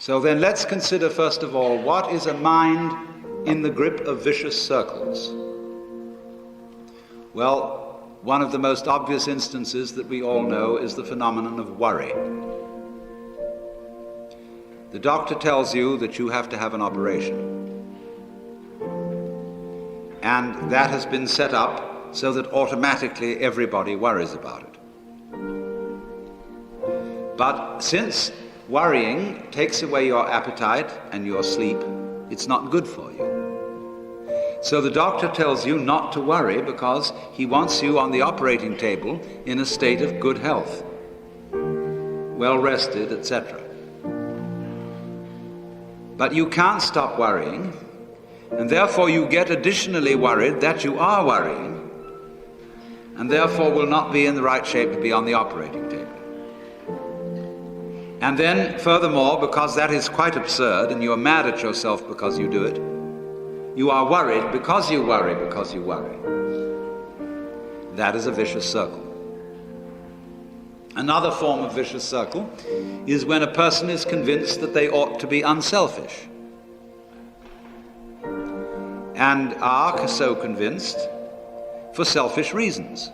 So then let's consider first of all, what is a mind in the grip of vicious circles? Well, one of the most obvious instances that we all know is the phenomenon of worry. The doctor tells you that you have to have an operation. And that has been set up so that automatically everybody worries about it. But since worrying takes away your appetite and your sleep, it's not good for you. So the doctor tells you not to worry because he wants you on the operating table in a state of good health, well rested, etc. But you can't stop worrying, and therefore you get additionally worried that you are worrying, and therefore will not be in the right shape to be on the operating table. And then, furthermore, because that is quite absurd, and you are mad at yourself because you do it, you are worried because you worry because you worry. That is a vicious circle. Another form of vicious circle is when a person is convinced that they ought to be unselfish, and are so convinced for selfish reasons.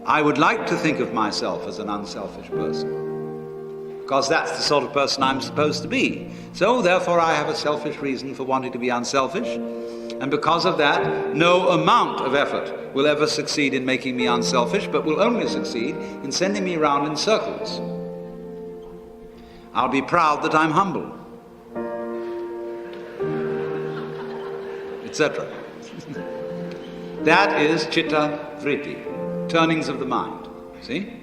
I would like to think of myself as an unselfish person, because that's the sort of person I'm supposed to be. So therefore I have a selfish reason for wanting to be unselfish, and because of that, no amount of effort will ever succeed in making me unselfish, but will only succeed in sending me around in circles. I'll be proud that I'm humble, etc. That is chitta vritti, turnings of the mind. See?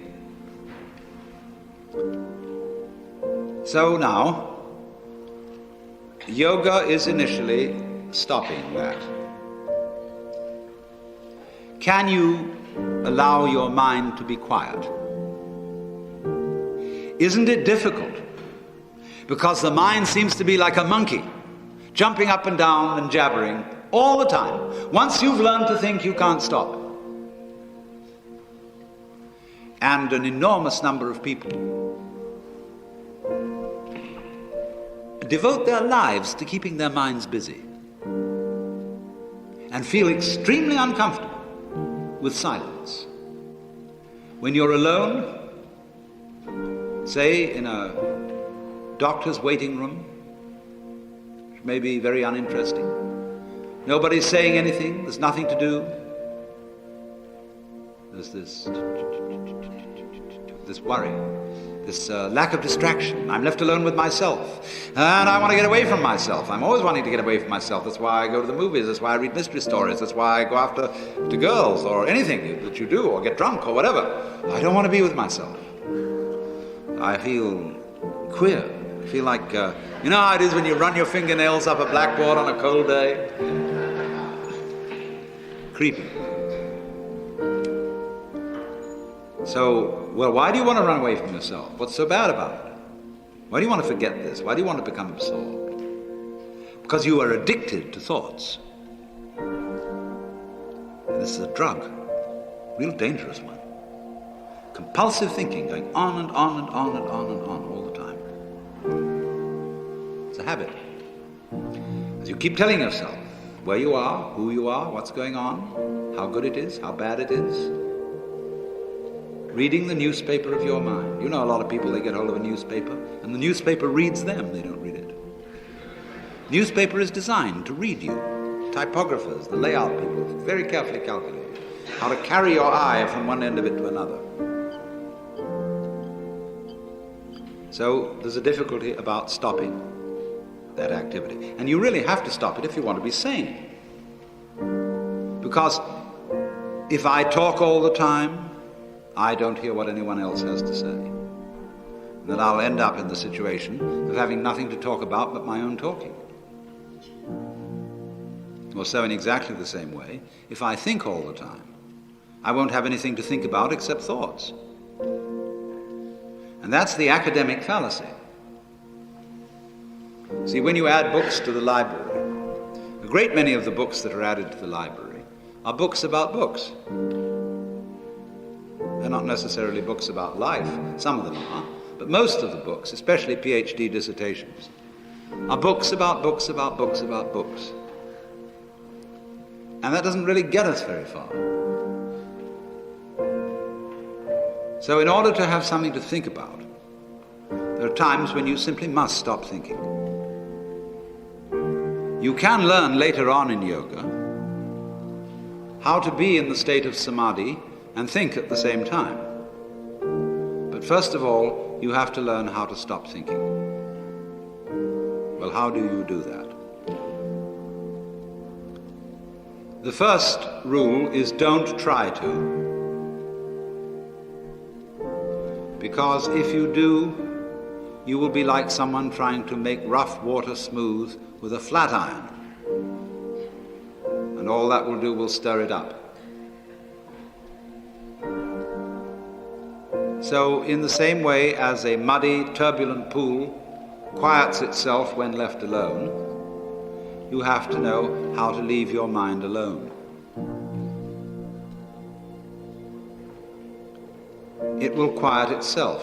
So now, yoga is initially stopping that. Can you allow your mind to be quiet? Isn't it difficult? Because the mind seems to be like a monkey, jumping up and down and jabbering all the time. Once you've learned to think, you can't stop. And an enormous number of people devote their lives to keeping their minds busy and feel extremely uncomfortable with silence. When you're alone, say in a doctor's waiting room, which may be very uninteresting, nobody's saying anything, there's nothing to do, there's this worry, this lack of distraction. I'm left alone with myself, and I want to get away from myself. I'm always wanting to get away from myself. That's why I go to the movies, that's why I read mystery stories, that's why I go after to girls or anything that you do, or get drunk or whatever. I don't want to be with myself. I feel queer. I feel like, you know how it is when you run your fingernails up a blackboard on a cold day? Creepy. So, well, why do you want to run away from yourself? What's so bad about it? Why do you want to forget this? Why do you want to become absorbed? Because you are addicted to thoughts. And this is a drug, a real dangerous one. Compulsive thinking, going on and on and on and on and on all the time. It's a habit. As you keep telling yourself where you are, who you are, what's going on, how good it is, how bad it is, reading the newspaper of your mind. You know a lot of people, they get hold of a newspaper, and the newspaper reads them, they don't read it. Newspaper is designed to read you. Typographers, the layout people, very carefully calculate how to carry your eye from one end of it to another. So there's a difficulty about stopping that activity. And you really have to stop it if you want to be sane. Because if I talk all the time, I don't hear what anyone else has to say. And then I'll end up in the situation of having nothing to talk about but my own talking. Or so in exactly the same way, if I think all the time, I won't have anything to think about except thoughts. And that's the academic fallacy. See, when you add books to the library, a great many of the books that are added to the library are books about books. They're not necessarily books about life. Some of them are, but most of the books, especially PhD dissertations, are books about books about books about books. And that doesn't really get us very far. So in order to have something to think about, there are times when you simply must stop thinking. You can learn later on in yoga how to be in the state of samadhi and think at the same time. But first of all, you have to learn how to stop thinking. Well, how do you do that? The first rule is don't try to. Because if you do, you will be like someone trying to make rough water smooth with a flat iron. And all that will do will stir it up. So in the same way as a muddy, turbulent pool quiets itself when left alone, you have to know how to leave your mind alone. It will quiet itself.